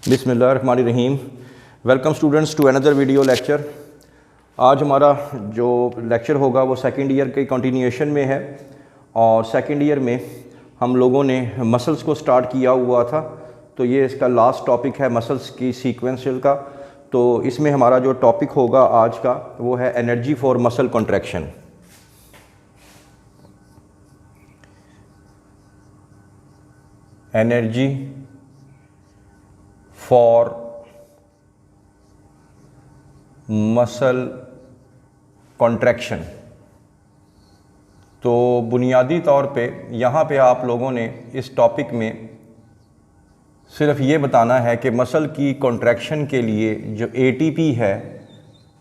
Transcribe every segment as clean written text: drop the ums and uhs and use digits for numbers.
बिस्मिल्लाहिर्रहमानिर्रहीम। Welcome students to another video lecture. आज हमारा जो लेक्चर होगा वो सेकंड ईयर के कंटिन्यूएशन में है और सेकंड ईयर में हम लोगों ने मसल्स को स्टार्ट किया हुआ था, तो ये इसका लास्ट टॉपिक है मसल्स की सीक्वेंशियल का। तो इसमें हमारा जो टॉपिक होगा आज का वो है energy for muscle contraction. Energy for muscle contraction. तो बुनियादी तौर पे यहाँ पे आप लोगों ने इस टॉपिक में सिर्फ ये बताना है कि मसल की कॉन्ट्रैक्शन के लिए जो एटीपी है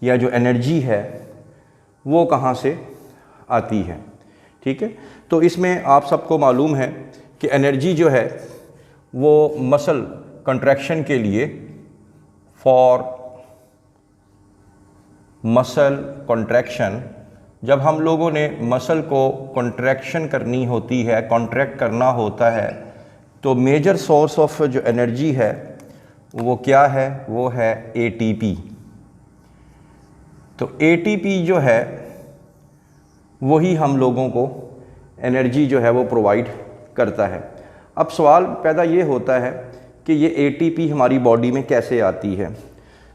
या जो एनर्जी है वो कहाँ से आती है। ठीक है, तो इसमें आप सबको मालूम है कि एनर्जी जो है वो मसल कॉन्ट्रैक्शन के लिए फॉर मसल कॉन्ट्रैक्शन, जब हम लोगों ने मसल को कॉन्ट्रैक्शन करनी होती है, कॉन्ट्रैक्ट करना होता है, तो मेजर सोर्स ऑफ जो एनर्जी है वो क्या है, वो है एटीपी। तो एटीपी जो है वही हम लोगों को एनर्जी जो है वो प्रोवाइड करता है। अब सवाल पैदा ये होता है कि ये एटीपी हमारी बॉडी में कैसे आती है।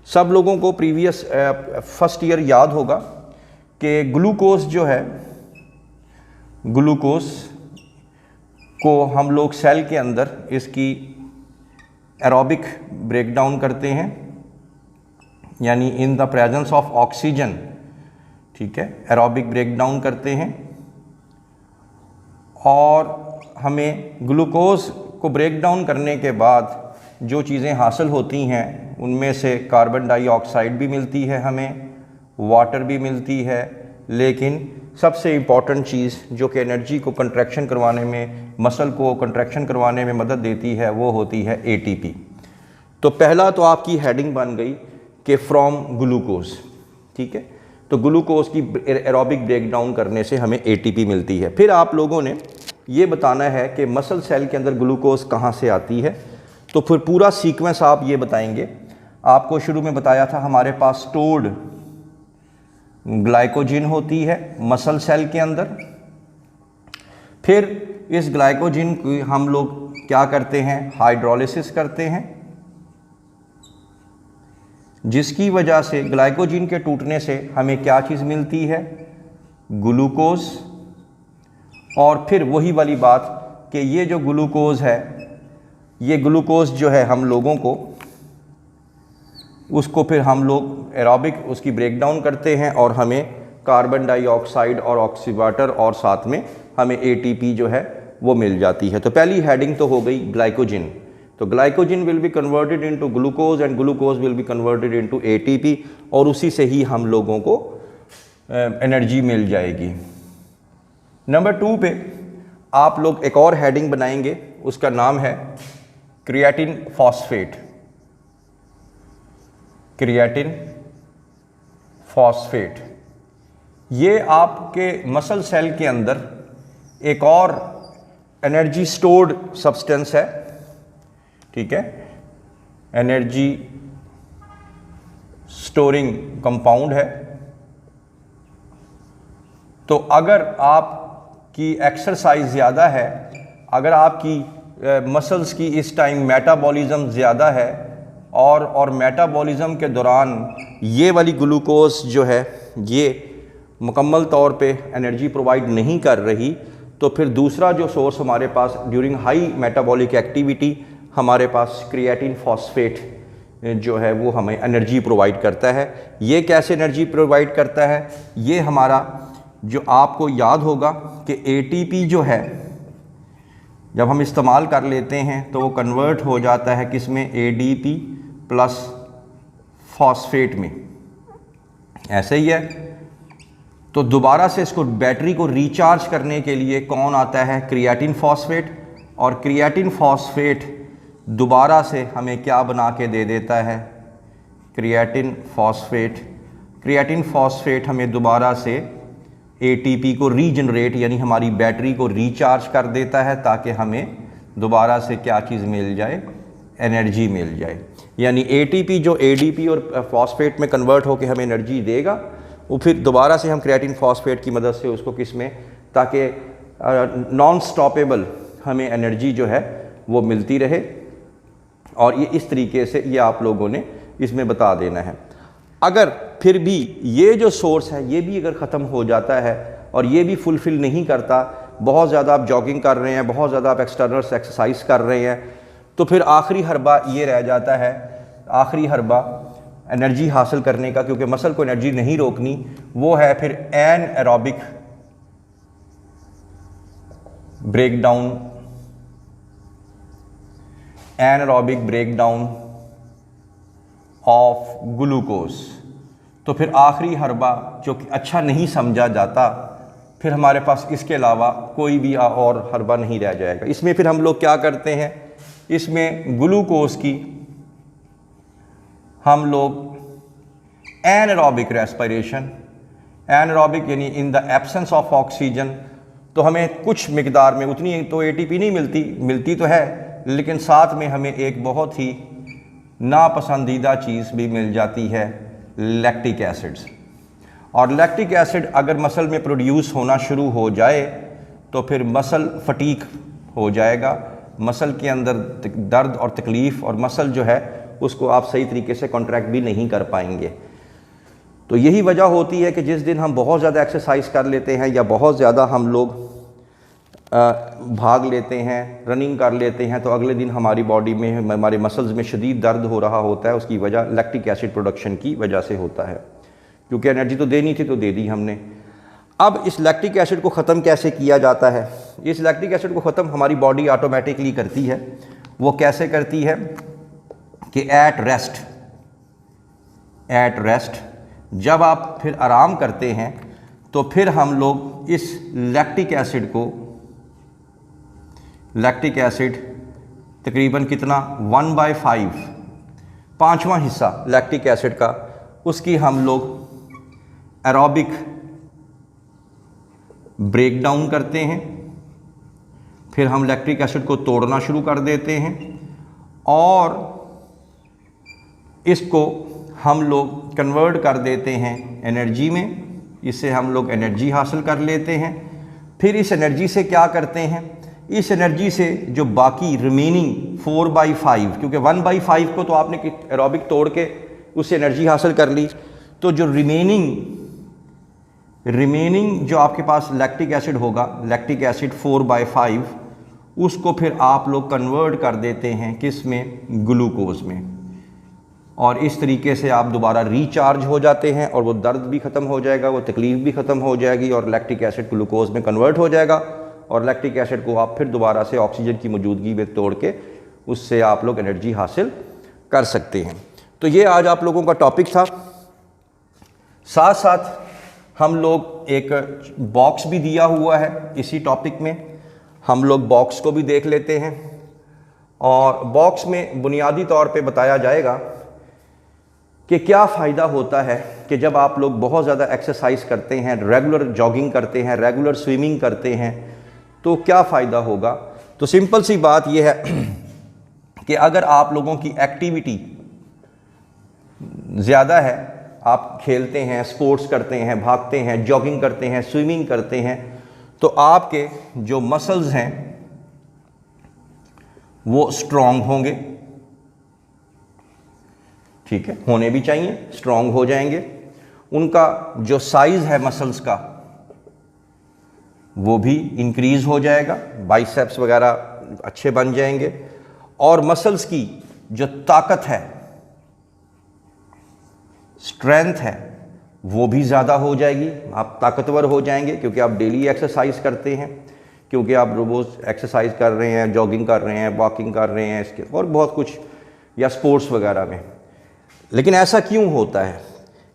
सब लोगों को प्रीवियस फर्स्ट ईयर याद होगा कि ग्लूकोज जो है, ग्लूकोज को हम लोग सेल के अंदर इसकी एरोबिक ब्रेकडाउन करते हैं, यानी in the presence of oxygen. ठीक है, एरोबिक ब्रेकडाउन करते हैं और हमें ग्लूकोज को ब्रेक डाउन करने के बाद जो चीज़ें हासिल होती हैं उनमें से कार्बन डाइऑक्साइड भी मिलती है, हमें वाटर भी मिलती है, लेकिन सबसे इम्पॉर्टेंट चीज़ जो कि एनर्जी को कंट्रैक्शन करवाने में, मसल को कंट्रैक्शन करवाने में मदद देती है, वो होती है एटीपी। तो पहला तो आपकी हेडिंग बन गई कि फ्रॉम ग्लूकोज। ठीक है, तो ग्लूकोज की एरोबिक ब्रेक डाउन करने से हमें एटीपी मिलती है। फिर आप लोगों ने ये बताना है कि मसल सेल के अंदर ग्लूकोज कहाँ से आती है, तो फिर पूरा सीक्वेंस आप ये बताएंगे। आपको शुरू में बताया था हमारे पास स्टोर्ड ग्लाइकोजिन होती है मसल सेल के अंदर। फिर इस ग्लाइकोजिन की हम लोग क्या करते हैं, हाइड्रोलिसिस करते हैं, जिसकी वजह से ग्लाइकोजिन के टूटने से हमें क्या चीज़ मिलती है, ग्लूकोज। और फिर वही वाली बात कि ये जो ग्लूकोज है, ये ग्लूकोज जो है हम लोगों को, उसको फिर हम लोग एरोबिक उसकी ब्रेक डाउन करते हैं और हमें कार्बन डाइऑक्साइड और ऑक्सीवाटर और साथ में हमें एटीपी जो है वो मिल जाती है। तो पहली हेडिंग तो हो गई ग्लाइकोजिन। तो glycogen will be converted into glucose and glucose will be converted into ATP, और उसी से ही हम लोगों को एनर्जी मिल जाएगी। नंबर 2 पे आप लोग एक और हेडिंग बनाएंगे, उसका नाम है क्रिएटिन फॉस्फेट। क्रिएटिन फॉस्फेट ये आपके मसल सेल के अंदर एक और एनर्जी स्टोर्ड सब्सटेंस है। ठीक है, एनर्जी स्टोरिंग कंपाउंड है। तो अगर आपकी एक्सरसाइज ज़्यादा है, अगर आपकी मसल्स की इस टाइम मेटाबॉलिज्म ज़्यादा है और मेटाबॉलिज्म के दौरान ये वाली ग्लूकोज जो है ये मुकम्मल तौर पे एनर्जी प्रोवाइड नहीं कर रही, तो फिर दूसरा जो सोर्स हमारे पास ड्यूरिंग हाई मेटाबॉलिक एक्टिविटी हमारे पास क्रिएटिन फॉस्फेट जो है वो हमें एनर्जी प्रोवाइड करता है। ये कैसे एनर्जी प्रोवाइड करता है, ये हमारा जो आपको याद होगा कि एटीपी जो है जब हम इस्तेमाल कर लेते हैं तो वो कन्वर्ट हो जाता है किस में, एडीपी प्लस फॉस्फेट में। ऐसे ही है। तो दोबारा से इसको बैटरी को रिचार्ज करने के लिए कौन आता है, क्रिएटिन फॉस्फेट। और क्रिएटिन फॉस्फेट दोबारा से हमें क्या बना के दे देता है, क्रिएटिन फॉस्फेट। क्रिएटिन फॉस्फेट हमें दोबारा से एटीपी को रीजनरेट यानी हमारी बैटरी को रिचार्ज कर देता है, ताकि हमें दोबारा से क्या चीज़ मिल जाए, एनर्जी मिल जाए। यानी एटीपी जो एडीपी और फॉस्फेट में कन्वर्ट होकर हमें एनर्जी देगा, वो फिर दोबारा से हम क्रिएटिन फॉस्फेट की मदद से उसको किस में, ताकि नॉन स्टॉपेबल हमें एनर्जी जो है वो मिलती रहे। और ये इस तरीके से ये आप लोगों ने इसमें बता देना है। अगर फिर भी ये जो सोर्स है ये भी अगर ख़त्म हो जाता है और ये भी फुलफ़िल नहीं करता, बहुत ज़्यादा आप जॉगिंग कर रहे हैं, बहुत ज़्यादा आप एक्सटर्नल एक्सरसाइज कर रहे हैं, तो फिर आखिरी हरबा ये रह जाता है, आखिरी हरबा एनर्जी हासिल करने का, क्योंकि मसल को एनर्जी नहीं रोकनी, वो है फिर anaerobic breakdown, anaerobic breakdown of glucose. तो फिर आखिरी हरबा जो कि अच्छा नहीं समझा जाता, फिर हमारे पास इसके अलावा कोई भी और हरबा नहीं रह जाएगा। इसमें फिर हम लोग क्या करते हैं, इसमें ग्लूकोज की हम लोग एनएरोबिक रेस्पिरेशन, एनएरोबिक यानी in the absence of oxygen, तो हमें कुछ मिकदार में, उतनी तो एटीपी नहीं मिलती तो है, लेकिन साथ में हमें एक बहुत ही नापसंदीदा चीज़ भी मिल जाती है, लैक्टिक एसिड्स। और लैक्टिक एसिड अगर मसल में प्रोड्यूस होना शुरू हो जाए तो फिर मसल फटीक हो जाएगा, मसल के अंदर दर्द और तकलीफ़, और मसल जो है उसको आप सही तरीके से कॉन्ट्रैक्ट भी नहीं कर पाएंगे। तो यही वजह होती है कि जिस दिन हम बहुत ज़्यादा एक्सरसाइज कर लेते हैं या बहुत ज़्यादा हम लोग भाग लेते हैं, रनिंग कर लेते हैं, तो अगले दिन हमारी बॉडी में, हमारे मसल्स में शदीद दर्द हो रहा होता है। उसकी वजह लैक्टिक एसिड प्रोडक्शन की वजह से होता है, क्योंकि एनर्जी तो देनी थी तो दे दी हमने। अब इस लैक्टिक एसिड को ख़त्म कैसे किया जाता है? इस लैक्टिक एसिड को ख़त्म हमारी बॉडी ऑटोमेटिकली करती है। वो कैसे करती है कि एट रेस्ट जब आप फिर आराम करते हैं तो फिर हम लोग इस लैक्टिक एसिड तकरीबन कितना 1/5, 5वां हिस्सा लैक्टिक एसिड का, उसकी हम लोग एरोबिक ब्रेक डाउन करते हैं। फिर हम लैक्टिक एसिड को तोड़ना शुरू कर देते हैं और इसको हम लोग कन्वर्ट कर देते हैं एनर्जी में। इससे हम लोग एनर्जी हासिल कर लेते हैं। फिर इस एनर्जी से क्या करते हैं, इस एनर्जी से जो बाकी रिमेनिंग 4/5, क्योंकि 1/5 को तो आपने एरोबिक तोड़ के उससे एनर्जी हासिल कर ली, तो जो रिमेनिंग जो आपके पास लैक्टिक एसिड होगा, लैक्टिक एसिड 4/5, उसको फिर आप लोग कन्वर्ट कर देते हैं किस में, ग्लूकोज में। और इस तरीके से आप दोबारा रिचार्ज हो जाते हैं और वो दर्द भी ख़त्म हो जाएगा, वो तकलीफ़ भी ख़त्म हो जाएगी और लैक्टिक एसिड ग्लूकोज में कन्वर्ट हो जाएगा। और लैक्टिक एसिड को आप फिर दोबारा से ऑक्सीजन की मौजूदगी में तोड़ के उससे आप लोग एनर्जी हासिल कर सकते हैं। तो ये आज आप लोगों का टॉपिक था। साथ साथ हम लोग एक बॉक्स भी दिया हुआ है इसी टॉपिक में, हम लोग बॉक्स को भी देख लेते हैं। और बॉक्स में बुनियादी तौर पे बताया जाएगा कि क्या फ़ायदा होता है कि जब आप लोग बहुत ज़्यादा एक्सरसाइज करते हैं, रेगुलर जॉगिंग करते हैं, रेगुलर स्विमिंग करते हैं, तो क्या फ़ायदा होगा। तो सिंपल सी बात यह है कि अगर आप लोगों की एक्टिविटी ज़्यादा है, आप खेलते हैं, स्पोर्ट्स करते हैं, भागते हैं, जॉगिंग करते हैं, स्विमिंग करते हैं, तो आपके जो मसल्स हैं वो स्ट्रॉन्ग होंगे। ठीक है, होने भी चाहिए, स्ट्रॉन्ग हो जाएंगे। उनका जो साइज़ है मसल्स का वो भी इंक्रीज़ हो जाएगा, बाइसेप्स वगैरह अच्छे बन जाएंगे। और मसल्स की जो ताकत है, स्ट्रेंथ है, वो भी ज़्यादा हो जाएगी। आप ताकतवर हो जाएंगे क्योंकि आप डेली एक्सरसाइज करते हैं, क्योंकि आप रोज़ एक्सरसाइज कर रहे हैं, जॉगिंग कर रहे हैं, वॉकिंग कर रहे हैं, इसके और बहुत कुछ, या स्पोर्ट्स वगैरह में। लेकिन ऐसा क्यों होता है?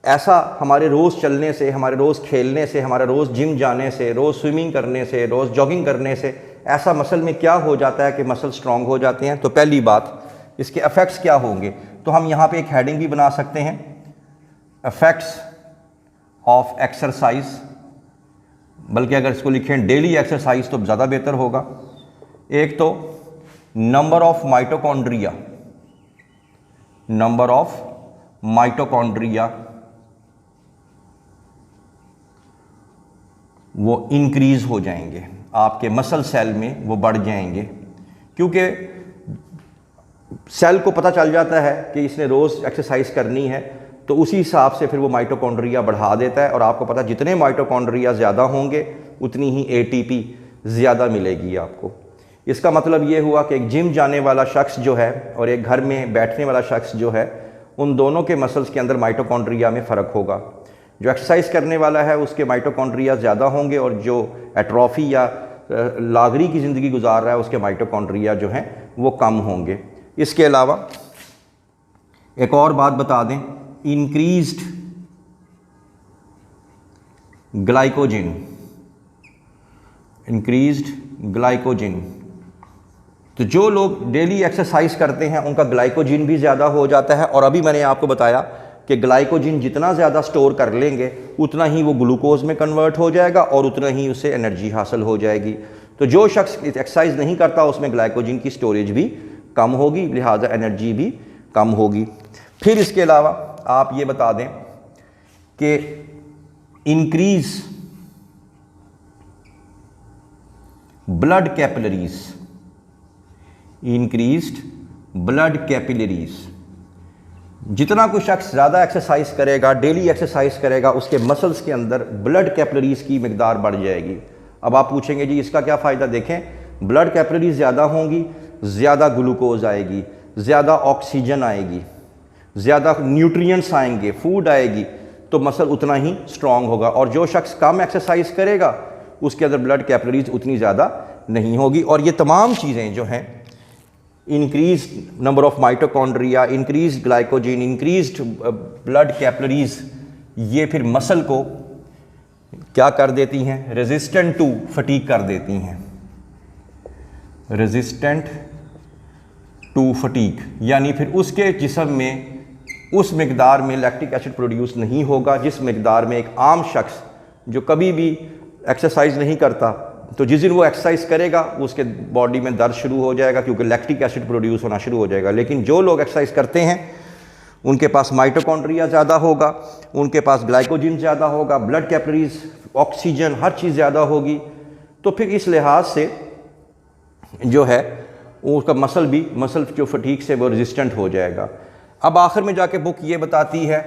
ऐसा हमारे रोज़ चलने से, हमारे रोज़ खेलने से, हमारे रोज़ जिम जाने से, रोज़ स्विमिंग करने से, रोज़ जॉगिंग करने से ऐसा मसल में क्या हो जाता है कि मसल स्ट्रॉन्ग हो जाते हैं। तो पहली बात, इसके इफ़ेक्ट्स क्या होंगे, तो हम यहाँ पे एक हेडिंग भी बना सकते हैं, इफ़ेक्ट्स ऑफ एक्सरसाइज, बल्कि अगर इसको लिखें डेली एक्सरसाइज तो ज़्यादा बेहतर होगा। एक तो number of mitochondria, number of mitochondria वो इंक्रीज हो जाएंगे, आपके मसल सेल में वो बढ़ जाएंगे, क्योंकि सेल को पता चल जाता है कि इसने रोज़ एक्सरसाइज करनी है, तो उसी हिसाब से फिर वो माइटोकॉन्ड्रिया बढ़ा देता है। और आपको पता, जितने माइटोकॉन्ड्रिया ज़्यादा होंगे उतनी ही एटीपी ज़्यादा मिलेगी आपको। इसका मतलब ये हुआ कि एक जिम जाने वाला शख्स जो है और एक घर में बैठने वाला शख्स जो है, उन दोनों के मसल्स के अंदर माइटोकॉन्ड्रिया में फ़र्क होगा। जो एक्सरसाइज करने वाला है उसके माइटोकॉन्ड्रिया ज़्यादा होंगे, और जो एट्रोफी या लागरी की ज़िंदगी गुजार रहा है उसके माइटोकॉन्ड्रिया जो हैं वो कम होंगे। इसके अलावा एक और बात बता दें, इंक्रीज्ड ग्लाइकोजन, तो जो लोग डेली एक्सरसाइज करते हैं उनका ग्लाइकोजन भी ज़्यादा हो जाता है। और अभी मैंने आपको बताया कि ग्लाइकोजन जितना ज़्यादा स्टोर कर लेंगे उतना ही वो ग्लूकोज में कन्वर्ट हो जाएगा और उतना ही उसे एनर्जी हासिल हो जाएगी। तो जो शख्स एक्सरसाइज नहीं करता उसमें ग्लाइकोजन की स्टोरेज भी कम होगी, लिहाजा एनर्जी भी कम होगी। फिर इसके अलावा आप ये बता दें कि increase blood capillaries, increased blood capillaries, जितना कोई शख्स ज़्यादा एक्सरसाइज करेगा, डेली एक्सरसाइज करेगा, उसके मसल्स के अंदर ब्लड कैपिलरीज की मिकदार बढ़ जाएगी। अब आप पूछेंगे जी इसका क्या फ़ायदा? देखें, ब्लड कैपिलरीज ज़्यादा होंगी, ज़्यादा ग्लूकोज आएगी, ज़्यादा ऑक्सीजन आएगी, ज़्यादा न्यूट्रिएंट्स आएंगे, फूड आएगी, तो मसल उतना ही स्ट्रॉन्ग होगा। और जो शख्स कम एक्सरसाइज करेगा उसके अंदर ब्लड कैपिलरीज उतनी ज़्यादा नहीं होगी। और ये तमाम चीज़ें जो हैं, increase number of mitochondria, increase glycogen, increased blood capillaries, ये फिर मसल को क्या कर देती हैं? रेजिस्टेंट टू फटीग कर देती हैं, रेजिस्टेंट टू फटीग, यानी फिर उसके जिस्म में उस मिकदार में लैक्टिक एसिड प्रोड्यूस नहीं होगा जिस मिकदार में एक आम शख्स जो कभी भी एक्सरसाइज नहीं करता, तो जिस दिन वो एक्सरसाइज करेगा उसके बॉडी में दर्द शुरू हो जाएगा क्योंकि लैक्टिक एसिड प्रोड्यूस होना शुरू हो जाएगा। लेकिन जो लोग एक्सरसाइज करते हैं उनके पास माइटोकॉन्ड्रिया ज़्यादा होगा, उनके पास ग्लाइकोजन ज़्यादा होगा, ब्लड कैपिलरीज, ऑक्सीजन, हर चीज़ ज़्यादा होगी। तो फिर इस लिहाज से जो है उसका मसल जो फटीग से वो रेजिस्टेंट हो जाएगा। अब आखिर में जाके बुक ये बताती है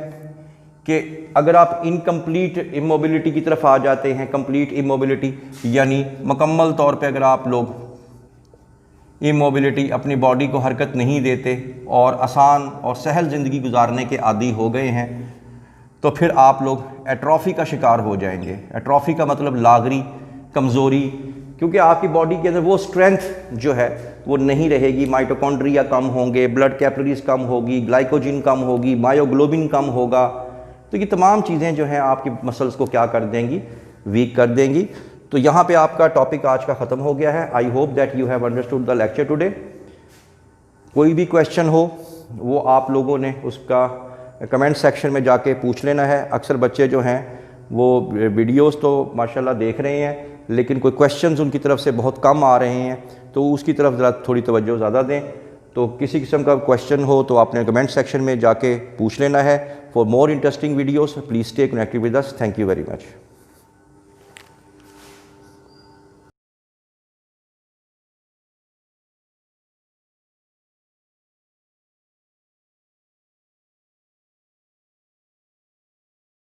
कि अगर आप इनकम्प्लीट इमोबिलिटी की तरफ आ जाते हैं, कंप्लीट इमोबिलिटी यानी मुकम्मल तौर पे अगर आप लोग इमोबिलिटी, अपनी बॉडी को हरकत नहीं देते और आसान और सहल ज़िंदगी गुजारने के आदी हो गए हैं, तो फिर आप लोग एट्रोफी का शिकार हो जाएंगे। एट्रोफी का मतलब लागरी, कमज़ोरी, क्योंकि आपकी बॉडी के अंदर वो स्ट्रेंथ जो है वो नहीं रहेगी। माइटोकॉन्ड्रिया कम होंगे, ब्लड कैपिलरीज कम होगी, ग्लाइकोजन कम होगी, मायोग्लोबिन कम होगा। तो ये तमाम चीज़ें जो हैं आपकी मसल्स को क्या कर देंगी? वीक कर देंगी। तो यहाँ पे आपका टॉपिक आज का ख़त्म हो गया है। I hope that you have understood the lecture today. कोई भी क्वेश्चन हो वो आप लोगों ने उसका कमेंट सेक्शन में जाके पूछ लेना है। अक्सर बच्चे जो हैं वो वीडियोस तो माशाल्लाह देख रहे हैं, लेकिन कोई क्वेश्चंस उनकी तरफ से बहुत कम आ रहे हैं, तो उसकी तरफ ज़रा थोड़ी तवज्जो ज़्यादा दें। तो किसी किस्म का क्वेश्चन हो तो आपने कमेंट सेक्शन में जाके पूछ लेना है। For more interesting videos please stay connected with us. Thank you very much.